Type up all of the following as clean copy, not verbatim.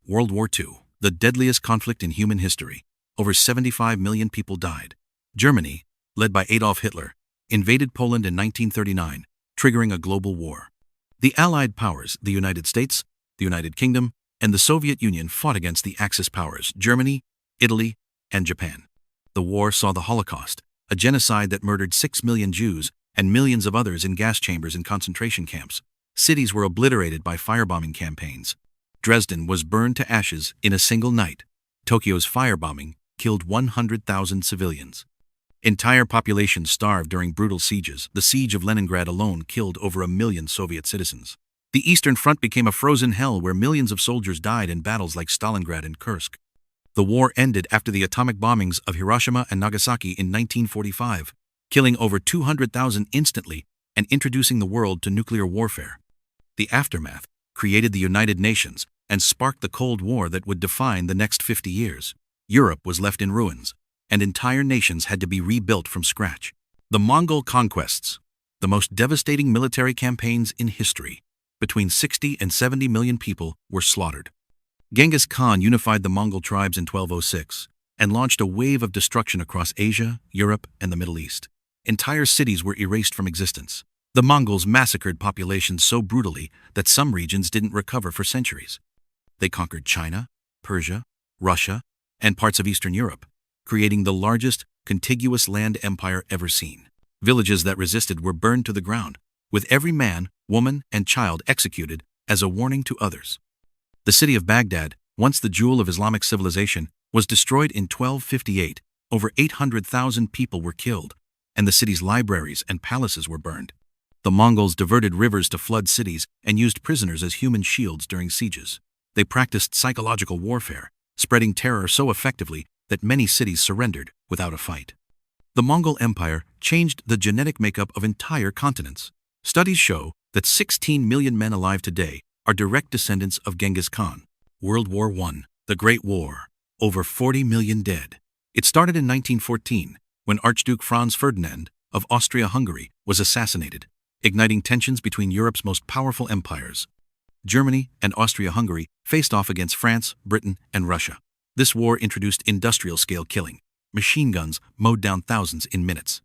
World War II, the deadliest conflict in human history. Over 75 million people died. Germany, led by Adolf Hitler, invaded Poland in 1939, triggering a global war. The Allied powers, the United States, the United Kingdom, and the Soviet Union fought against the Axis powers, Germany, Italy, and Japan. The war saw the Holocaust, a genocide that murdered 6 million Jews and millions of others in gas chambers and concentration camps. Cities were obliterated by firebombing campaigns. Dresden was burned to ashes in a single night. Tokyo's firebombing killed 100,000 civilians. Entire populations starved during brutal sieges. The siege of Leningrad alone killed over 1 million Soviet citizens. The Eastern Front became a frozen hell where millions of soldiers died in battles like Stalingrad and Kursk. The war ended after the atomic bombings of Hiroshima and Nagasaki in 1945, killing over 200,000 instantly and introducing the world to nuclear warfare. The aftermath created the United Nations and sparked the Cold War that would define the next 50 years. Europe was left in ruins, and entire nations had to be rebuilt from scratch. The Mongol conquests, the most devastating military campaigns in history. Between 60 and 70 million people were slaughtered. Genghis Khan unified the Mongol tribes in 1206 and launched a wave of destruction across Asia, Europe, and the Middle East. Entire cities were erased from existence. The Mongols massacred populations so brutally that some regions didn't recover for centuries. They conquered China, Persia, Russia, and parts of Eastern Europe, creating the largest contiguous land empire ever seen. Villages that resisted were burned to the ground, with every man, woman, and child executed as a warning to others. The city of Baghdad, once the jewel of Islamic civilization, was destroyed in 1258. Over 800,000 people were killed, and the city's libraries and palaces were burned. The Mongols diverted rivers to flood cities and used prisoners as human shields during sieges. They practiced psychological warfare, spreading terror so effectively that many cities surrendered without a fight. The Mongol Empire changed the genetic makeup of entire continents. Studies show that 16 million men alive today are direct descendants of Genghis Khan. World War I, the Great War, over 40 million dead. It started in 1914, when Archduke Franz Ferdinand of Austria-Hungary was assassinated, igniting tensions between Europe's most powerful empires. Germany and Austria-Hungary faced off against France, Britain, and Russia. This war introduced industrial-scale killing. Machine guns mowed down thousands in minutes.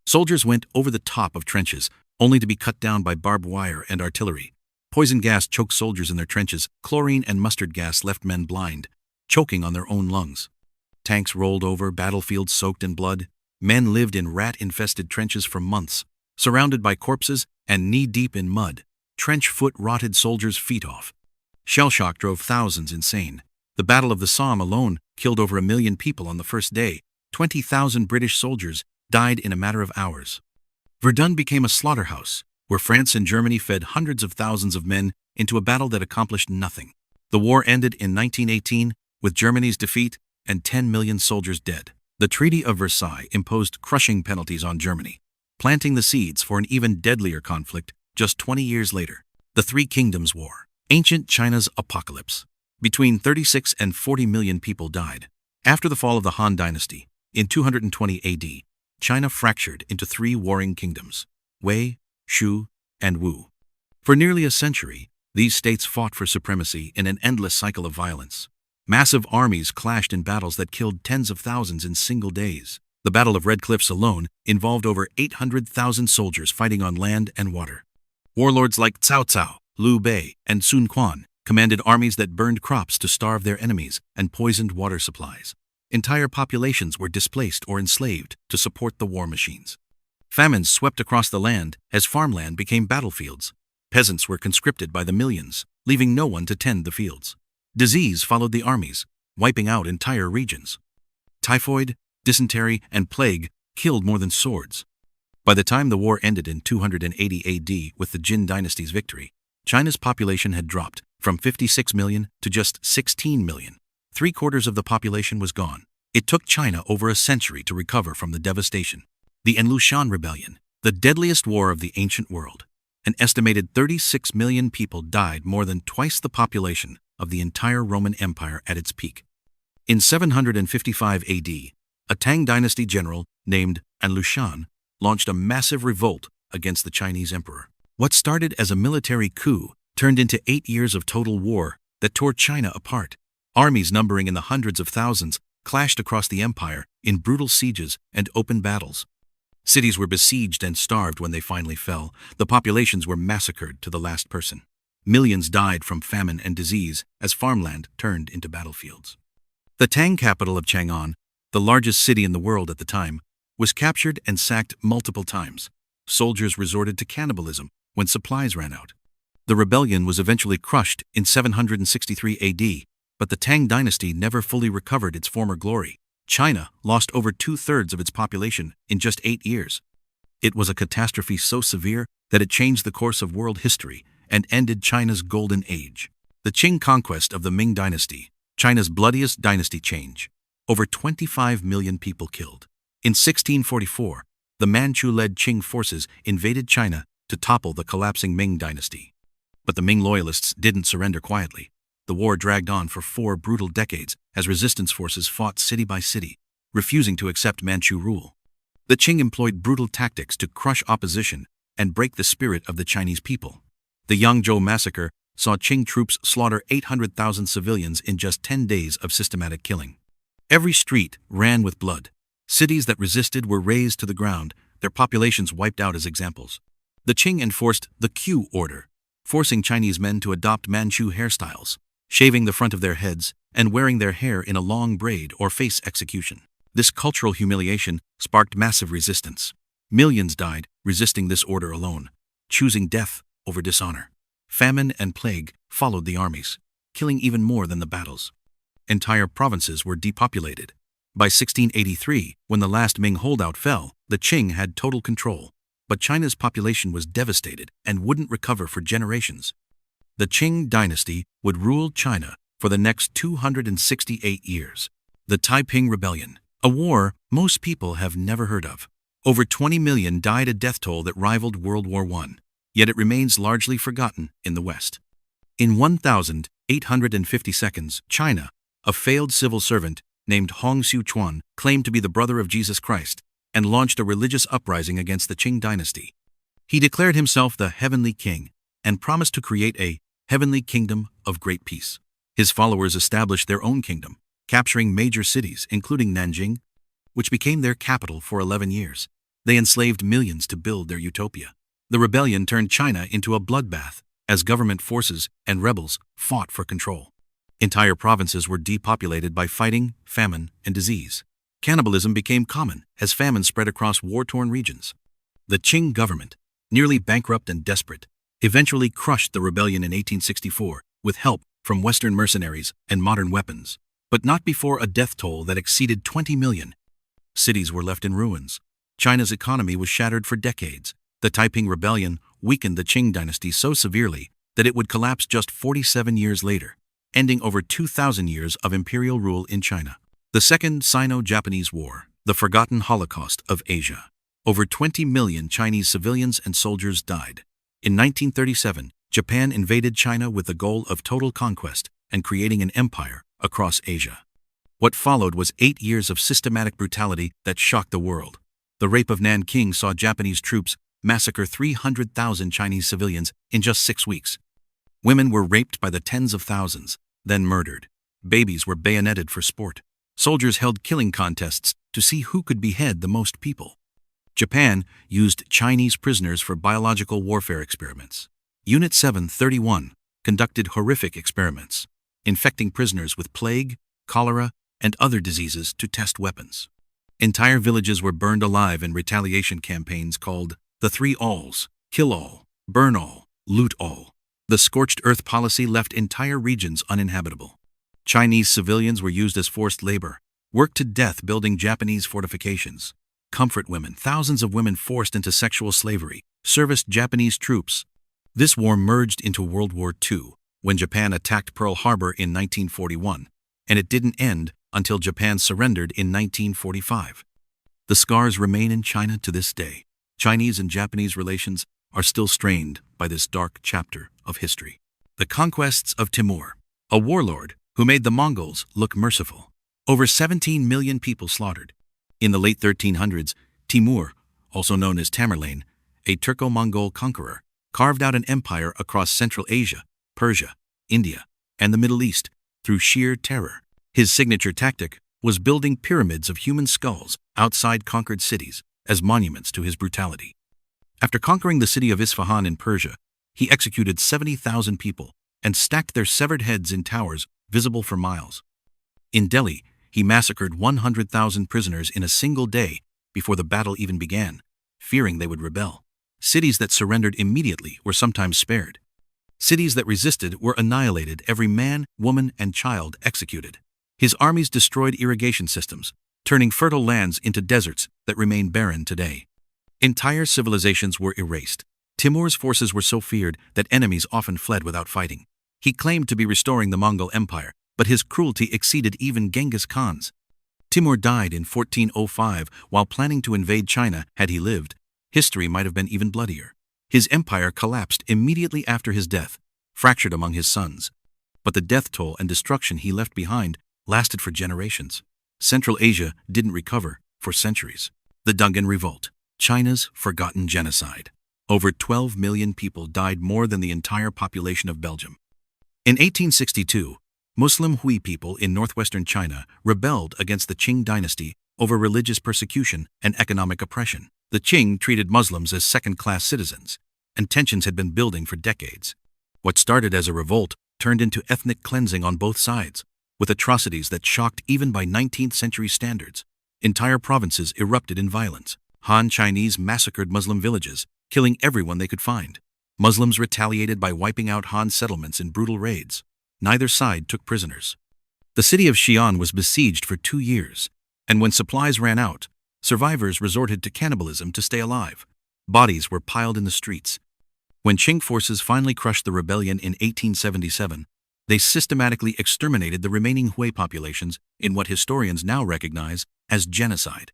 Soldiers went over the top of trenches, only to be cut down by barbed wire and artillery. Poison gas choked soldiers in their trenches. Chlorine and mustard gas left men blind, choking on their own lungs. Tanks rolled over, battlefields soaked in blood. Men lived in rat-infested trenches for months, surrounded by corpses and knee-deep in mud. Trench foot rotted soldiers' feet off. Shell shock drove thousands insane. The Battle of the Somme alone killed over 1 million people on the first day. 20,000 British soldiers died in a matter of hours. Verdun became a slaughterhouse, where France and Germany fed hundreds of thousands of men into a battle that accomplished nothing. The war ended in 1918 with Germany's defeat and 10 million soldiers dead. The Treaty of Versailles imposed crushing penalties on Germany, planting the seeds for an even deadlier conflict just 20 years later. The Three Kingdoms War, ancient China's apocalypse. Between 36 and 40 million people died. After the fall of the Han Dynasty, in 220 AD, China fractured into 3 warring kingdoms, Wei, Shu, and Wu. For nearly a century, these states fought for supremacy in an endless cycle of violence. Massive armies clashed in battles that killed tens of thousands in single days. The Battle of Red Cliffs alone involved over 800,000 soldiers fighting on land and water. Warlords like Cao Cao, Liu Bei, and Sun Quan commanded armies that burned crops to starve their enemies and poisoned water supplies. Entire populations were displaced or enslaved to support the war machines. Famines swept across the land as farmland became battlefields. Peasants were conscripted by the millions, leaving no one to tend the fields. Disease followed the armies, wiping out entire regions. Typhoid, dysentery, and plague killed more than swords. By the time the war ended in 280 AD with the Jin dynasty's victory, China's population had dropped from 56 million to just 16 million. 3/4 of the population was gone. It took China over a century to recover from the devastation. The Enlushan Rebellion, the deadliest war of the ancient world. An estimated 36 million people died, more than twice the population of the entire Roman Empire at its peak. In 755 AD, a Tang dynasty general named Enlushan launched a massive revolt against the Chinese emperor. What started as a military coup turned into 8 years of total war that tore China apart. Armies numbering in the hundreds of thousands clashed across the empire in brutal sieges and open battles. Cities were besieged and starved when they finally fell. The populations were massacred to the last person. Millions died from famine and disease as farmland turned into battlefields. The Tang capital of Chang'an, the largest city in the world at the time, was captured and sacked multiple times. Soldiers resorted to cannibalism when supplies ran out. The rebellion was eventually crushed in 763 AD, but the Tang dynasty never fully recovered its former glory. China lost over 2/3 of its population in just 8 years. It was a catastrophe so severe that it changed the course of world history and ended China's golden age. The Qing conquest of the Ming dynasty, China's bloodiest dynasty change. Over 25 million people killed. In 1644, the Manchu-led Qing forces invaded China to topple the collapsing Ming dynasty. But the Ming loyalists didn't surrender quietly. The war dragged on for 4 brutal decades as resistance forces fought city by city, refusing to accept Manchu rule. The Qing employed brutal tactics to crush opposition and break the spirit of the Chinese people. The Yangzhou massacre saw Qing troops slaughter 800,000 civilians in just 10 days of systematic killing. Every street ran with blood. Cities that resisted were razed to the ground, their populations wiped out as examples. The Qing enforced the Q order, forcing Chinese men to adopt Manchu hairstyles, shaving the front of their heads and wearing their hair in a long braid or face execution. This cultural humiliation sparked massive resistance. Millions died resisting this order alone, choosing death over dishonor. Famine and plague followed the armies, killing even more than the battles. Entire provinces were depopulated. By 1683, when the last Ming holdout fell, the Qing had total control, but China's population was devastated and wouldn't recover for generations. The Qing dynasty would rule China for the next 268 years. The Taiping Rebellion, a war most people have never heard of. Over 20 million died, a death toll that rivaled World War I, yet it remains largely forgotten in the West. In 1850 seconds, China, a failed civil servant named Hong Xiuquan, claimed to be the brother of Jesus Christ and launched a religious uprising against the Qing dynasty. He declared himself the Heavenly King and promised to create a heavenly kingdom of great peace. His followers established their own kingdom, capturing major cities, including Nanjing, which became their capital for 11 years. They enslaved millions to build their utopia. The rebellion turned China into a bloodbath as government forces and rebels fought for control. Entire provinces were depopulated by fighting, famine, and disease. Cannibalism became common as famine spread across war-torn regions. The Qing government, nearly bankrupt and desperate, eventually crushed the rebellion in 1864 with help from Western mercenaries and modern weapons, but not before a death toll that exceeded 20 million. Cities were left in ruins. China's economy was shattered for decades. The Taiping Rebellion weakened the Qing dynasty so severely that it would collapse just 47 years later, ending over 2,000 years of imperial rule in China. The Second Sino-Japanese War, the forgotten Holocaust of Asia. Over 20 million Chinese civilians and soldiers died. In 1937, Japan invaded China with the goal of total conquest and creating an empire across Asia. What followed was 8 years of systematic brutality that shocked the world. The rape of Nanking saw Japanese troops massacre 300,000 Chinese civilians in just 6 weeks. Women were raped by the tens of thousands, then murdered. Babies were bayoneted for sport. Soldiers held killing contests to see who could behead the most people. Japan used Chinese prisoners for biological warfare experiments. Unit 731 conducted horrific experiments, infecting prisoners with plague, cholera, and other diseases to test weapons. Entire villages were burned alive in retaliation campaigns called the 3 Alls: kill all, burn all, loot all. The scorched earth policy left entire regions uninhabitable. Chinese civilians were used as forced labor, worked to death building Japanese fortifications. Comfort women, thousands of women forced into sexual slavery, serviced Japanese troops. This war merged into World War II when Japan attacked Pearl Harbor in 1941, and it didn't end until Japan surrendered in 1945. The scars remain in China to this day. Chinese and Japanese relations are still strained by this dark chapter of history. The conquests of Timur, a warlord who made the Mongols look merciful. Over 17 million people slaughtered. In the late 1300s, Timur, also known as Tamerlane, a Turco-Mongol conqueror, carved out an empire across Central Asia, Persia, India, and the Middle East, through sheer terror. His signature tactic was building pyramids of human skulls outside conquered cities as monuments to his brutality. After conquering the city of Isfahan in Persia, he executed 70,000 people and stacked their severed heads in towers visible for miles. In Delhi, he massacred 100,000 prisoners in a single day before the battle even began, fearing they would rebel. Cities that surrendered immediately were sometimes spared. Cities that resisted were annihilated, every man, woman, and child executed. His armies destroyed irrigation systems, turning fertile lands into deserts that remain barren today. Entire civilizations were erased. Timur's forces were so feared that enemies often fled without fighting. He claimed to be restoring the Mongol Empire, but his cruelty exceeded even Genghis Khan's. Timur died in 1405 while planning to invade China. Had he lived, history might have been even bloodier. His empire collapsed immediately after his death, fractured among his sons. But the death toll and destruction he left behind lasted for generations. Central Asia didn't recover for centuries. The Dungan Revolt, China's forgotten genocide. Over 12 million people died, more than the entire population of Belgium. In 1862, Muslim Hui people in northwestern China rebelled against the Qing dynasty over religious persecution and economic oppression. The Qing treated Muslims as second-class citizens, and tensions had been building for decades. What started as a revolt turned into ethnic cleansing on both sides, with atrocities that shocked even by 19th-century standards. Entire provinces erupted in violence. Han Chinese massacred Muslim villages, killing everyone they could find. Muslims retaliated by wiping out Han settlements in brutal raids. Neither side took prisoners. The city of Xi'an was besieged for 2 years, and when supplies ran out, survivors resorted to cannibalism to stay alive. Bodies were piled in the streets. When Qing forces finally crushed the rebellion in 1877, they systematically exterminated the remaining Hui populations in what historians now recognize as genocide.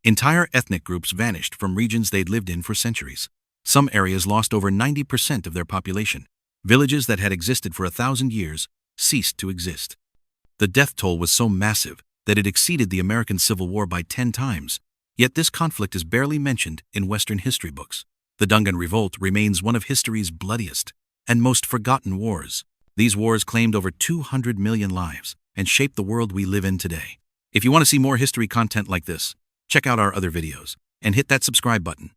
Entire ethnic groups vanished from regions they'd lived in for centuries. Some areas lost over 90% of their population. Villages that had existed for 1,000 years ceased to exist. The death toll was so massive that it exceeded the American Civil War by 10 times, yet this conflict is barely mentioned in Western history books. The Dungan Revolt remains one of history's bloodiest and most forgotten wars. These wars claimed over 200 million lives and shaped the world we live in today. If you want to see more history content like this, check out our other videos and hit that subscribe button.